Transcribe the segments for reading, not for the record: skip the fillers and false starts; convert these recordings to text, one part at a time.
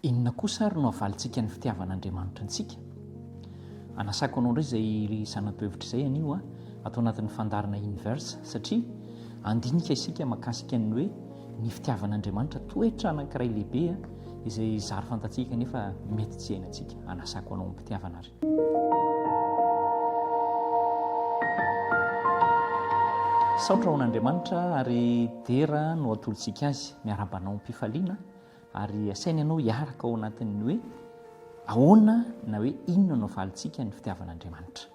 Inona kosa ary no avalintsika ny fitiavan'Andriamanitra antsika? Anasako anao indray izay zanatoevitra izay anio atao anatin'ny fandarina inverse satria andinika isika mahakasika ny hoe ny fitiavan'Andriamanitra toetra anankiray lehibe izay zary fantatsika nefa mety tsy hainantsika. Anasako anao am-pitiavana ary. Saotra ho an'Andriamanitra ary dera no atolontsika azy miarabanao am-pifaliana ary asainy ianao hiaraka ao anatin'ny hoe ahoana na hoe inona no avalintsika ny fitiavan'Andriamanitra.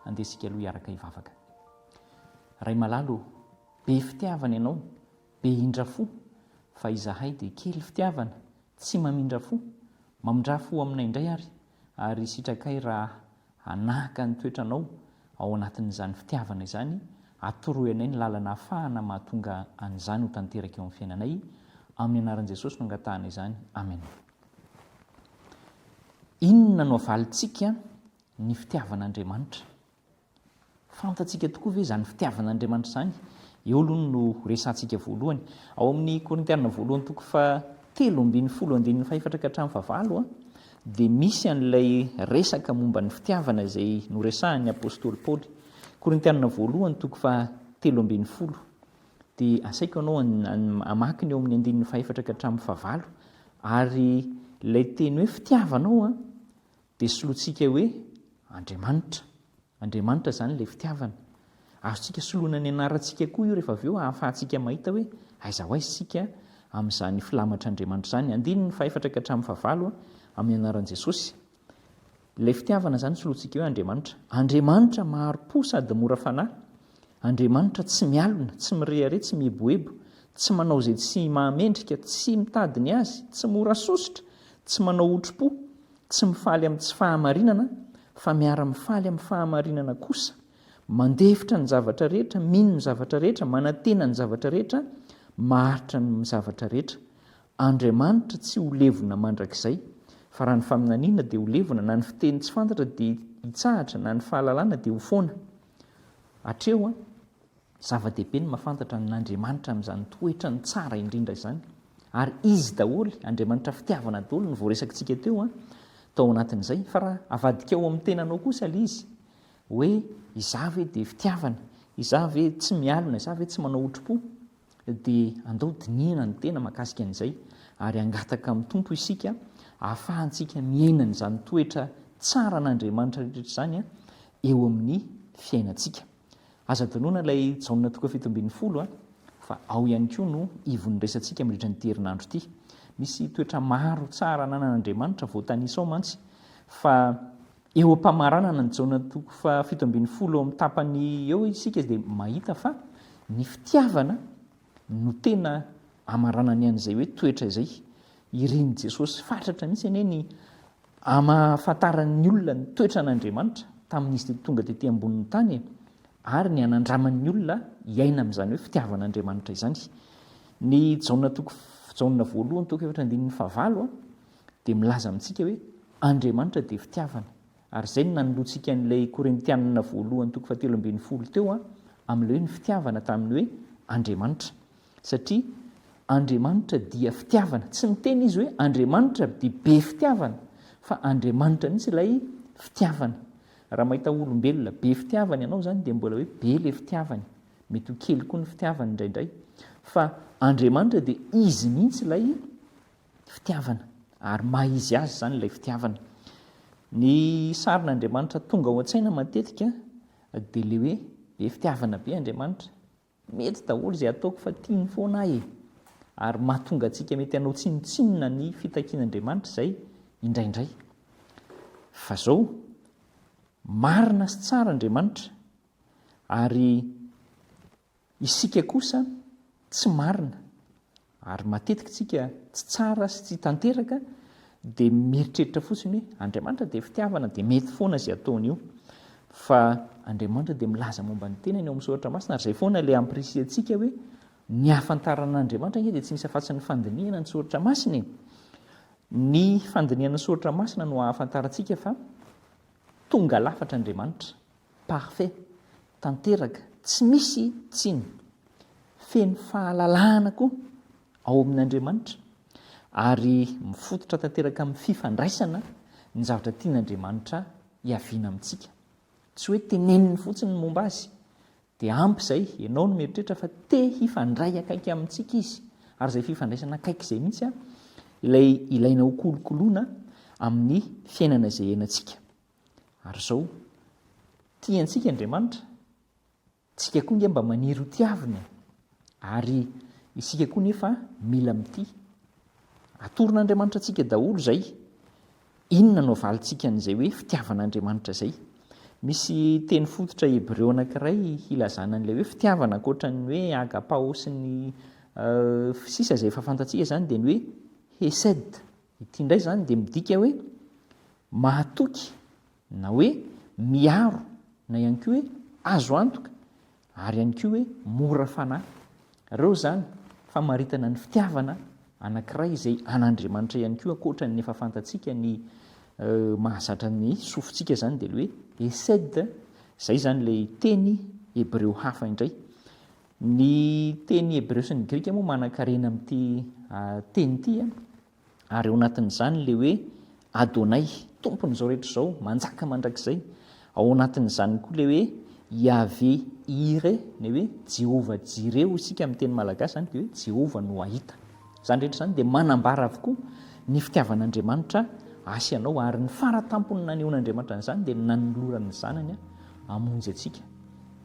Andesika aloha hiaraka hivavaka. Ray malalo, be fitiavana ianao, be indrafo, fa izahay dia kely fitiavana, tsy mamindra fo, mamindra fo aminay indray ary sitrakay raha hanaka ny toetranao ao anatin'izany fitiavana izany, atoroanay ny lalana ahafahana mahatonga an'izany ho tanteraka eo amin'ny fiainanay. Amin'ny anaran'i Jesosy no angatahana izany. Amen. Inona no avalintsika ny fitiavan'Andriamanitra? Fantatsika tokoa ve izany fitiavan'Andriamanitra izany? Eo aloha no resantsika voalohany. Ao amin'ny Korintiana voalohany toko fa 7:14-15 dia misy an'ilay resaka momba ny fitiavana izay noresahan'ny apôstôly Paoly. Korintiana voalohany toko fa 7:10 dia asaiko anao amakiny eo amin'ny 14-15 ary ilay teny hoe fitiavanao dia solotsika hoe Andriamanitra. Andriamanitra izany ilay fitiavana. Azontsika soloina ny anarantsika koa io rehefa avy eo ahafahantsika mahita hoe aiza ho aiza isika amin'izany filamatr'Andriamanitra izany. 14-15 amin'ny anaran'i Jesosy. Ilay fitiavana izany solotsika hoe Andriamanitra. Andriamanitra maharo-po sady mora fanahy. Andriamanitra tsy mialona, tsy mirehare, tsy mieboebo, tsy manao izay tsy mahamendrika, tsy mitady ny azy, tsy mora sositra, tsy manao otro-po, tsy mifaly amin'ny tsy fahamarinana, fa miara-mifaly amin'ny fahamarinana kosa, mandefitra ny zavatra rehetra, mino ny zavatra rehetra, manantena ny zavatra rehetra, maharitra ny zavatra rehetra. Andriamanitra tsy ho levona mandrakizay, fa raha ny faminaniana dia ho levona, na ny fiteny tsy fantatra dia hitsahatra, na ny fahalalana dia ho foana. Hatreo zava-dehibe ny mahafantatra n'Andriamanitra amin'izany toetra ny tsara indrindra izany. Ary izy daholo, Andriamanitra fitiavana daholo ny voaresakitsika teo tao anatin'izay. Fa raha avadika ao amin'ny tenanao kosa ilay izy hoe izaho ve dia fitiavana, izaho ve tsy mialona, izaho ve tsy manao otro-po, dia andao dinihana ny tena mahakasika an'izay ary angataka amin'ny tompo isika ahafahantsika miaina n'izany toetra tsara n'Andriamanitra rehetra izany eo amin'ny fiainantsika. Aza dinoana ilay jaonina toka 7:10 fa ao ihany koa no ivon'ny resantsika mirindra ny herinandro ity. Misy toetra maro tsara ananan'Andriamanitra voatanisa ao mantsy fa eo am-pamaranana ny jaonina toka fa 7:10 eo amin'ny tapany eo isika dia mahita fa ny fitiavana no tena amaranany an'izay hoe toetra izay. Nirin'i Jesosy fatratra mihitsy anie ny amahafantaran'ny olona ny toetra n'Andriamanitra tamin'izy tonga tetỳ ambonin'ny tany ary ny anandraman'ny olona hiaina amin'izany hoe fitiavan'Andriamanitra izany. Ny jaonina voalohany toko 7:15 dia milaza amintsika hoe Andriamanitra dia fitiavana. Ary izay no nanoloantsika n'ilay Korintiana voalohany toko fa 7:10 teo amin'ilay hoe ny fitiavana tamin'ny hoe Andriamanitra. Satria Andriamanitra dia fitiavana. Tsy miteny izy hoe Andriamanitra dia be fitiavana, fa Andriamanitra mihitsy ilay fitiavana. Raha mahita olombelona be fitiavana ianao izany dia mbola hoe be ilay fitiavany. Mety ho kely koa ny fitiavany indraindray. Fa Andriamanitra dia izy mihitsy ilay fitiavana ary maha-izy azy izany ilay fitiavana. Ny sarin'Andriamanitra tonga ao an-tsaina matetika dia ilay hoe be fitiavana be Andriamanitra. Mety daholo izay ataoko fa tiany foana ahy ary mahatonga antsika mety hanao tsinotsinona ny fitakian'Andriamanitra izay indraindray. Fa izao marina sy tsara Andriamanitra ary isika kosa tsy marina ary matetika tsika tsy tsara sy tsy tanteraka dia mieritreritra fotsiny hoe Andriamanitra dia fitiavana dia mety foana izay ataony io. Fa Andriamanitra dia milaza momba ny tenany eo amin'ny soratra masina ary izay foana ilay ampirisy antsika hoe ny hahafantaran'Andriamanitra dia tsy misy afa-tsy ny fandinihana ny soratra masina. Ny fandinihana ny soratra masina no hahafantarantsika fa tonga lafatra Andriamanitra, parfait, tanteraka, tsy misy tsiny, feno fahalalahana koa ao amin'Andriamanitra ary mifototra tanteraka amin'ny fifandraisana ny zavatra tian'Andriamanitra hiaviana amintsika. Tsy hoe teneniny fotsiny ny momba azy, dia ampy izay ianao no mieritreritra fa te hifandray akaiky amintsika izy, ary izay fifandraisana akaiky izay mihitsy ilay ilaina ho kolokoloana amin'ny fiainana izay iainantsika. Ary izao tiantsika Andriamanitra, tsika koa nge mba maniry ho tiaviny, ary isika koa nefa mila mity. Atoron'Andriamanitra antsika daholo izay, inona no avalintsika n'izay hoe fitiavan'Andriamanitra izay. Misy teny fototra Hebreo anankiray hilazana an'ilay hoe fitiavana, ankoatran'ny hoe agapao sy ny sisa izay efa fantatsika izany, dia ny hoe hesed. Ity indray izany dia midika hoe mahatoky, na hoe miaro, na ihany koa hoe azo antoka, ary ihany koa hoe mora fanahy. Ireo izany famaritana ny fitiavana anankiray izay an'Andriamanitra ihany koa, ankoatran'ny efa fantatsika ny mahazatra ny sofintsika izany, dia hoe hesed. Izay zany ilay teny Hebreo hafa indray. Ny teny Hebreo sy ny Grika moa manan-karena amin'ity teny ity, ary ao anatin'izany ilay hoe Adonay, tompon'izao rehetra izao, manjaka mandrakizay. Ao anatin'izany koa ilay hoe Yahvé Ire, ny hoe Jehovah Jireo isika amin'ny teny malagasy zany, dia hoe Jehovah no ahita. Zany rehetra zany dia manambara avokoa ny fitiavan'Andriamanitra asy anao, ary ny faratampony nanehoan'Andriamanitra an'izany dia nanolorany zanany hamonjy atsika.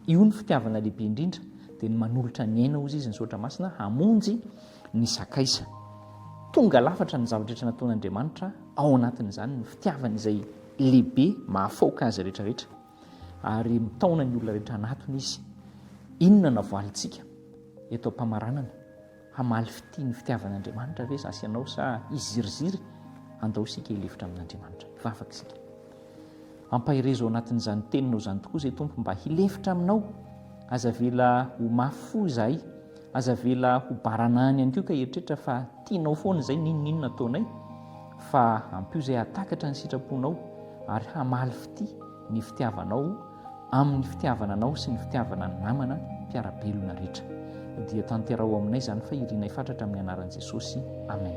Io ny fitiavana lehibe indrindra, dia ny manolotra ny aina ozy izy ny saotra masina, hamonjy ny sakaiza. Tonga lafatra ny zavatra rehetra nataon'Andriamanitra, ao anatin'izany ny fitiavana izay lehibe mahafaoka azy rehetrarehetra, ary mitaona ny olona rehetra anatony izy. Inona no avalintsika eto am-pamaranana? Hamaly ny fitiavan'Andriamanitra ve zasy ianao, sa iziriziry andao isika hilefitra amin'Andriamanitra? Hivavaka isika. Ampahirezo ao anatin'izany teninao izany tokoa izay Tompo, mba hilefitra aminao. Aza vela ho mafy fo izahay, aza vela ho baranany ihany koa ka eritreritra fa tianao foana izay ninon'inona ataonay, fa ampio izay hatakatra ny sitraponao, ary hamaly ny fitiavanao amin'ny fitiavananao sy ny fitiavana ny namana mpiarabelona rehetra. Dia tanterao aminay izany fa irinay fatratra amin'ny anaran'i Jesosy. Amen.